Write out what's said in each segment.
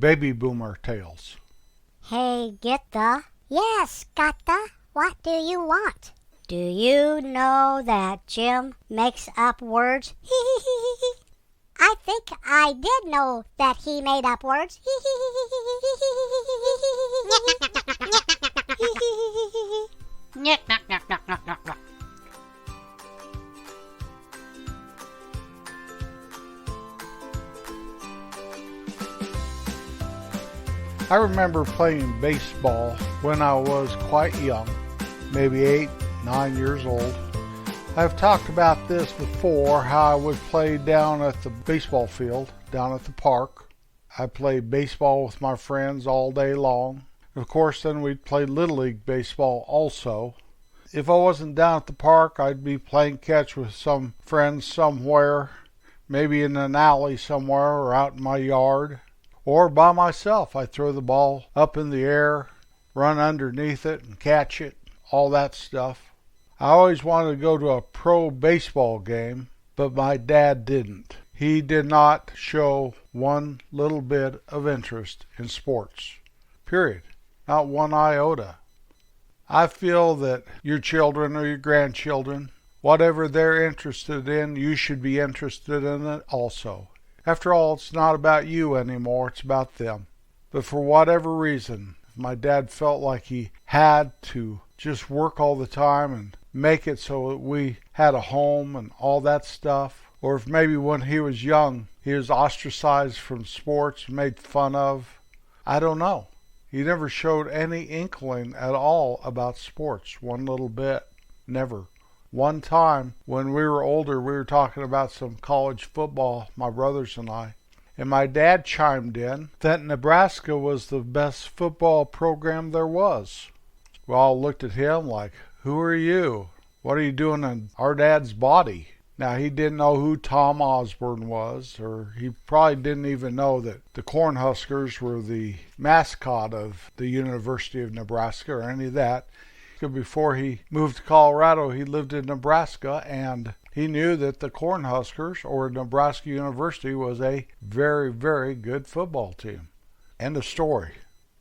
baby boomer tales. Hey, Gitta. Yes, Gatta. What do you want? Do you know that Jim makes up words? I think I did know that he made up words. I remember playing baseball when I was quite young, maybe 8, 9 years old. I've talked about this before, how I would play down at the baseball field, down at the park. I played baseball with my friends all day long. Of course, then we'd play Little League baseball also. If I wasn't down at the park, I'd be playing catch with some friends somewhere, maybe in an alley somewhere or out in my yard. Or by myself, I'd throw the ball up in the air, run underneath it and catch it, all that stuff. I always wanted to go to a pro baseball game, but my dad didn't. He did not show one little bit of interest in sports. Period. Not one iota. I feel that your children or your grandchildren, whatever they're interested in, you should be interested in it also. After all, it's not about you anymore, it's about them. But for whatever reason, my dad felt like he had to just work all the time and make it so that we had a home and all that stuff. Or if maybe when he was young, he was ostracized from sports, made fun of. I don't know. He never showed any inkling at all about sports, one little bit. Never. One time, when we were older, we were talking about some college football, my brothers and I. And my dad chimed in that Nebraska was the best football program there was. We all looked at him like, who are you? What are you doing in our dad's body? Now, he didn't know who Tom Osborne was, or he probably didn't even know that the Cornhuskers were the mascot of the University of Nebraska or any of that. Before he moved to Colorado, he lived in Nebraska, and he knew that the Cornhuskers, or Nebraska University, was a very, very good football team. End of story.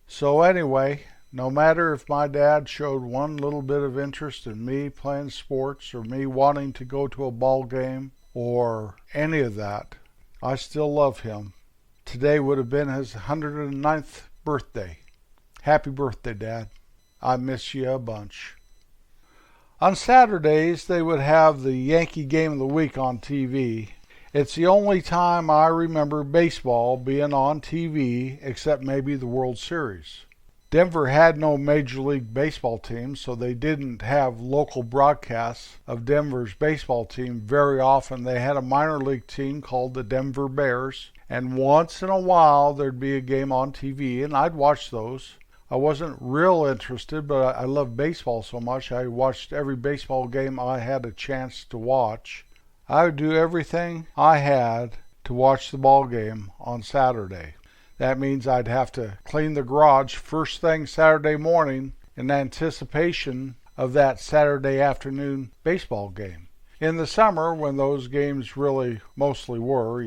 So anyway, no matter if my dad showed one little bit of interest in me playing sports or me wanting to go to a ball game or any of that, I still love him. Today would have been his 109th birthday. Happy birthday, Dad. I miss you a bunch. On Saturdays, they would have the Yankee Game of the Week on TV. It's the only time I remember baseball being on TV, except maybe the World Series. Denver had no Major League Baseball team, so they didn't have local broadcasts of Denver's baseball team very often. They had a minor league team called the Denver Bears, and once in a while there'd be a game on TV, and I'd watch those. I wasn't real interested, but I loved baseball so much I watched every baseball game I had a chance to watch. I would do everything I had to watch the ball game on Saturday. That means I'd have to clean the garage first thing Saturday morning in anticipation of that Saturday afternoon baseball game. In the summer, when those games really mostly were,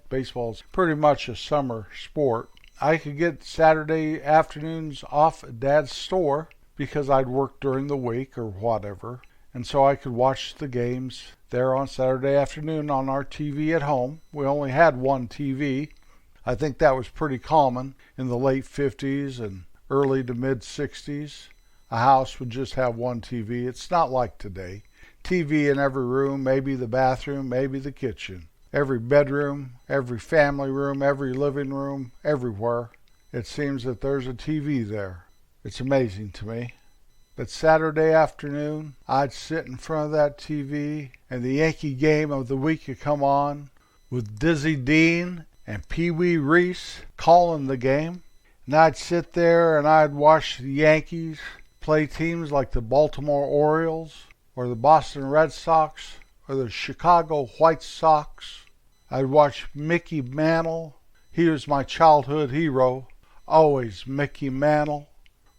baseball's pretty much a summer sport, I could get Saturday afternoons off at Dad's store because I'd work during the week or whatever. And so I could watch the games there on Saturday afternoon on our TV at home. We only had one TV. I think that was pretty common in the late 50s and early to mid 60s. A house would just have one TV. It's not like today. TV in every room, maybe the bathroom, maybe the kitchen. Every bedroom, every family room, every living room, everywhere. It seems that there's a TV there. It's amazing to me. But Saturday afternoon, I'd sit in front of that TV and the Yankee Game of the Week would come on with Dizzy Dean and Pee Wee Reese calling the game. And I'd sit there and I'd watch the Yankees play teams like the Baltimore Orioles or the Boston Red Sox or the Chicago White Sox. I'd watch Mickey Mantle. He was my childhood hero. Always Mickey Mantle.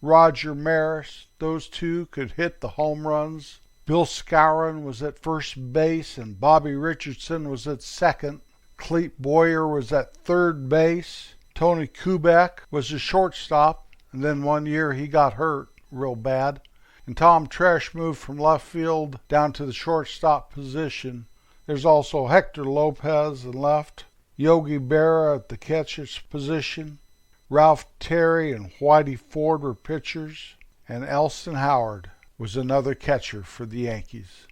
Roger Maris. Those two could hit the home runs. Bill Skowron was at first base and Bobby Richardson was at second. Clete Boyer was at third base. Tony Kubek was the shortstop, and then one year he got hurt real bad. And Tom Tresh moved from left field down to the shortstop position. There's also Hector Lopez in left, Yogi Berra at the catcher's position, Ralph Terry and Whitey Ford were pitchers, and Elston Howard was another catcher for the Yankees.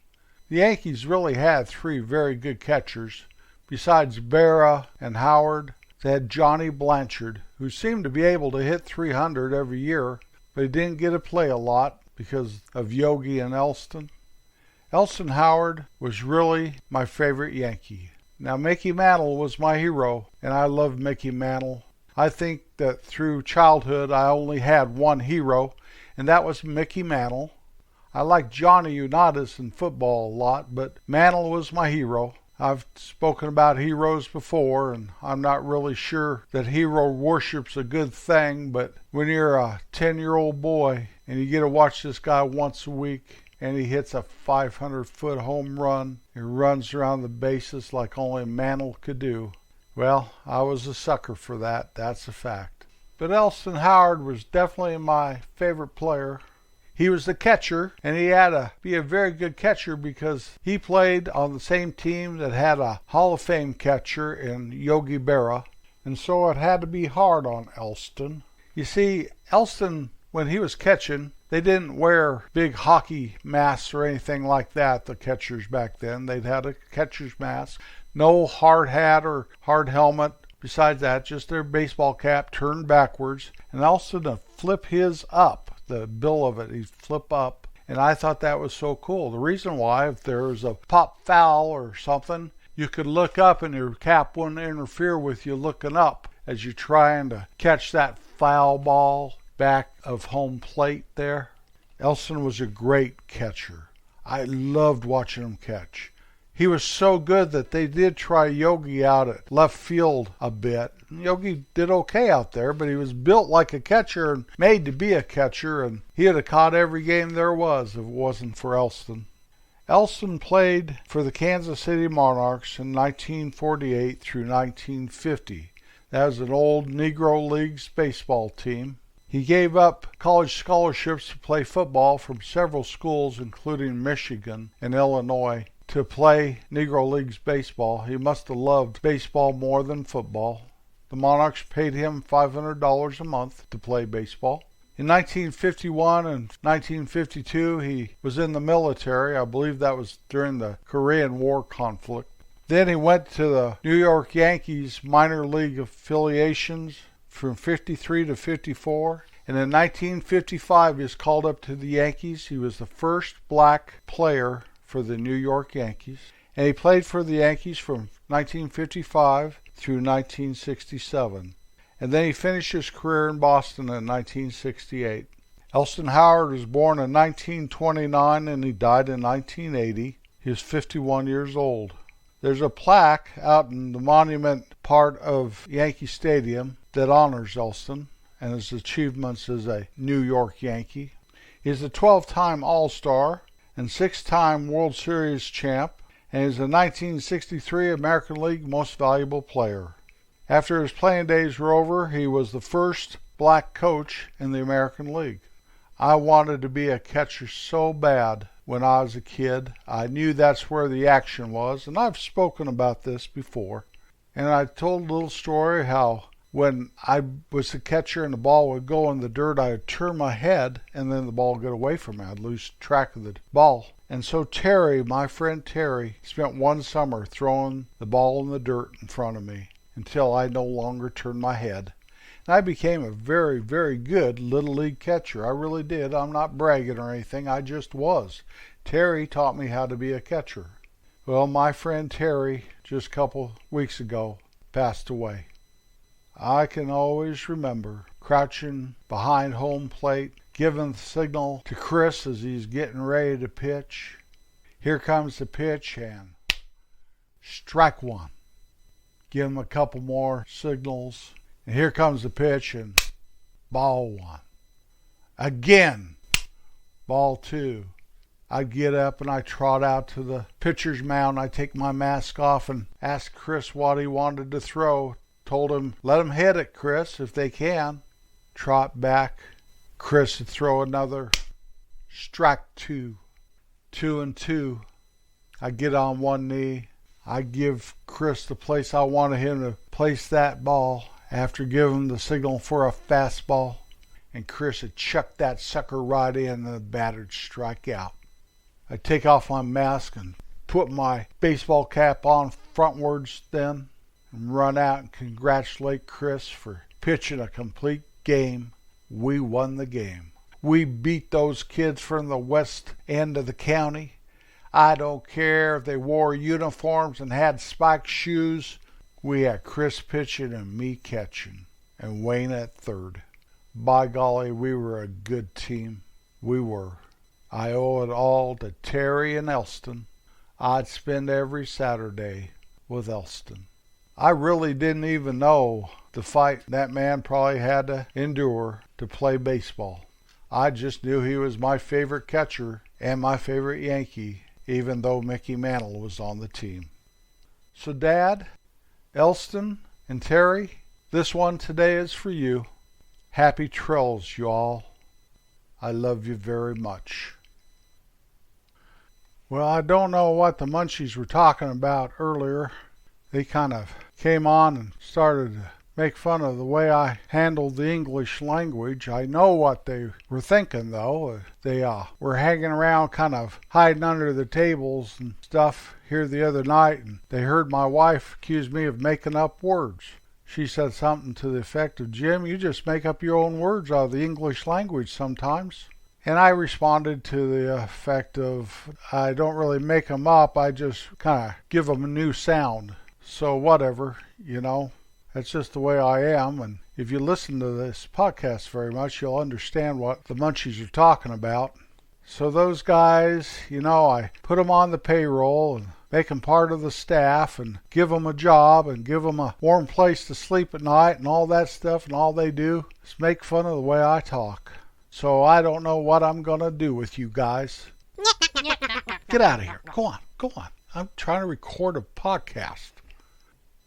The Yankees really had three very good catchers. Besides Berra and Howard, they had Johnny Blanchard, who seemed to be able to hit .300 every year, but he didn't get to play a lot because of Yogi and Elston. Elston Howard was really my favorite Yankee. Now, Mickey Mantle was my hero, and I loved Mickey Mantle. I think that through childhood I only had one hero, and that was Mickey Mantle. I liked Johnny Unitas in football a lot, but Mantle was my hero. I've spoken about heroes before, and I'm not really sure that hero worship's a good thing, but when you're a 10-year-old boy and you get to watch this guy once a week and he hits a 500-foot home run, he runs around the bases like only Mantle could do, well, I was a sucker for that, that's a fact. But Elston Howard was definitely my favorite player. He was the catcher, and he had to be a very good catcher because he played on the same team that had a Hall of Fame catcher in Yogi Berra, and so it had to be hard on Elston. You see, Elston, when he was catching, they didn't wear big hockey masks or anything like that, the catchers back then. They'd had a catcher's mask, no hard hat or hard helmet. Besides that, just their baseball cap turned backwards, and Elston would flip his up. The bill of it, he'd flip up, and I thought that was so cool. The reason why, if there was a pop foul or something, you could look up and your cap wouldn't interfere with you looking up as you're trying to catch that foul ball back of home plate there. Elston was a great catcher. I loved watching him catch. He was so good that they did try Yogi out at left field a bit. Yogi did okay out there, but he was built like a catcher and made to be a catcher, and he'd have caught every game there was if it wasn't for Elston. Elston played for the Kansas City Monarchs in 1948 through 1950. That was an old Negro Leagues baseball team. He gave up college scholarships to play football from several schools, including Michigan and Illinois, to play Negro Leagues baseball. He must have loved baseball more than football. The Monarchs paid him $500 a month to play baseball. In 1951 and 1952, he was in the military. I believe that was during the Korean War conflict. Then he went to the New York Yankees minor league affiliations from 53 to 54. And in 1955, he was called up to the Yankees. He was the first black player for the New York Yankees, and he played for the Yankees from 1955 through 1967, and then he finished his career in Boston in 1968. Elston Howard was born in 1929 and he died in 1980. He was 51 years old. There's a plaque out in the monument part of Yankee Stadium that honors Elston and his achievements as a New York Yankee. He's a 12-time All-Star and 6-time World Series champ, and is a 1963 American League Most Valuable Player. After his playing days were over, he was the first black coach in the American League. I wanted to be a catcher so bad when I was a kid. I knew that's where the action was, and I've spoken about this before. And I told a little story how when I was the catcher and the ball would go in the dirt, I would turn my head and then the ball would get away from me. I'd lose track of the ball. And so Terry, my friend Terry, spent one summer throwing the ball in the dirt in front of me until I no longer turned my head. And I became a very, very good Little League catcher. I really did. I'm not bragging or anything. I just was. Terry taught me how to be a catcher. Well, my friend Terry, just a couple weeks ago, passed away. I can always remember crouching behind home plate, giving the signal to Chris as he's getting ready to pitch. Here comes the pitch and strike one. Give him a couple more signals. And here comes the pitch and ball one. Again, ball two. I'd get up and I trot out to the pitcher's mound. I take my mask off and ask Chris what he wanted to throw. Told him, let them hit it, Chris, if they can. Trot back. Chris would throw another. Strike 2. 2-2. I get on one knee. I give Chris the place I wanted him to place that ball after giving him the signal for a fastball. And Chris had chucked that sucker right in the battered strike out. I take off my mask and put my baseball cap on frontwards then and run out and congratulate Chris for pitching a complete game. We won the game. We beat those kids from the west end of the county. I don't care if they wore uniforms and had spiked shoes. We had Chris pitching and me catching and Wayne at third. By golly, we were a good team. We were. I owe it all to Terry and Elston. I'd spend every Saturday with Elston. I really didn't even know the fight that man probably had to endure to play baseball. I just knew he was my favorite catcher and my favorite Yankee, even though Mickey Mantle was on the team. So Dad, Elston, and Terry, this one today is for you. Happy trails, you all. I love you very much. Well, I don't know what the Munchies were talking about earlier. They kind of came on and started to make fun of the way I handled the English language. I know what they were thinking, though. They were hanging around kind of hiding under the tables and stuff here the other night, and they heard my wife accuse me of making up words. She said something to the effect of, Jim, you just make up your own words out of the English language sometimes. And I responded to the effect of, I don't really make them up, I just kind of give them a new sound. So whatever, that's just the way I am. And if you listen to this podcast very much, you'll understand what the Munchies are talking about. So those guys, I put them on the payroll and make them part of the staff and give them a job and give them a warm place to sleep at night and all that stuff, and all they do is make fun of the way I talk. So I don't know what I'm going to do with you guys. Get out of here. Go on. I'm trying to record a podcast.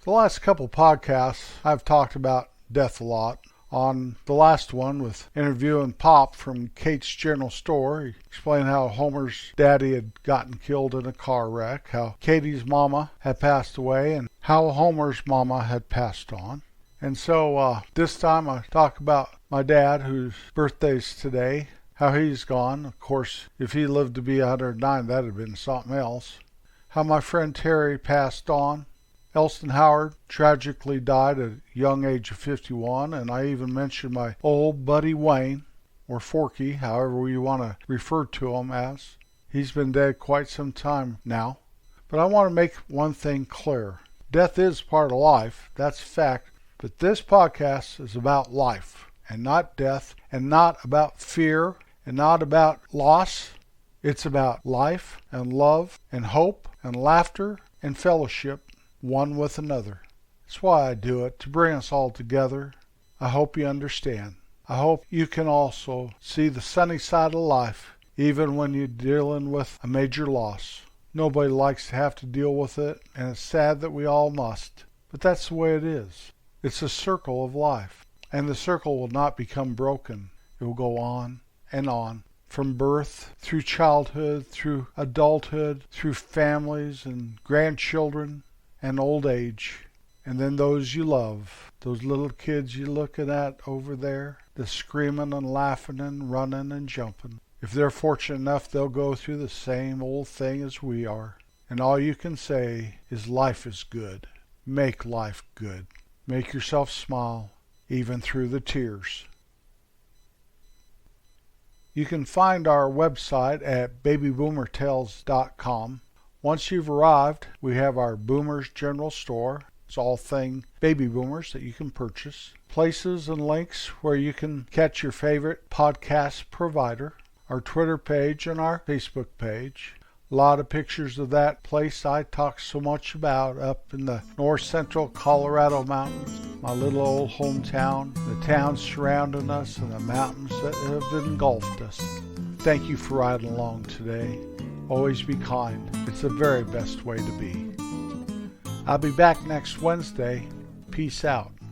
The last couple podcasts, I've talked about death a lot. On the last one with interviewing Pop from Kate's General Store, he explained how Homer's daddy had gotten killed in a car wreck, how Katie's mama had passed away, and how Homer's mama had passed on. And so this time I talk about my dad, whose birthday's today, how he's gone. Of course, if he lived to be 109, that'd have been something else. How my friend Terry passed on. Elston Howard tragically died at a young age of 51, and I even mentioned my old buddy Wayne, or Forky, however you want to refer to him as. He's been dead quite some time now. But I want to make one thing clear. Death is part of life, that's a fact, but this podcast is about life, and not death, and not about fear, and not about loss. It's about life, and love, and hope, and laughter, and fellowship, one with another. That's why I do it, to bring us all together. I hope you understand. I hope you can also see the sunny side of life, even when you're dealing with a major loss. Nobody likes to have to deal with it, and it's sad that we all must. But that's the way it is. It's a circle of life, and the circle will not become broken. It will go on and on, from birth, through childhood, through adulthood, through families and grandchildren, and old age, and then those you love, those little kids you're looking at over there, the screaming and laughing and running and jumping. If they're fortunate enough, they'll go through the same old thing as we are. And all you can say is life is good. Make life good. Make yourself smile, even through the tears. You can find our website at babyboomertales.com. Once you've arrived, we have our Boomers General Store. It's all thing baby boomers that you can purchase. Places and links where you can catch your favorite podcast provider. Our Twitter page and our Facebook page. A lot of pictures of that place I talk so much about up in the north central Colorado mountains. My little old hometown, the towns surrounding us, and the mountains that have engulfed us. Thank you for riding along today. Always be kind. It's the very best way to be. I'll be back next Wednesday. Peace out.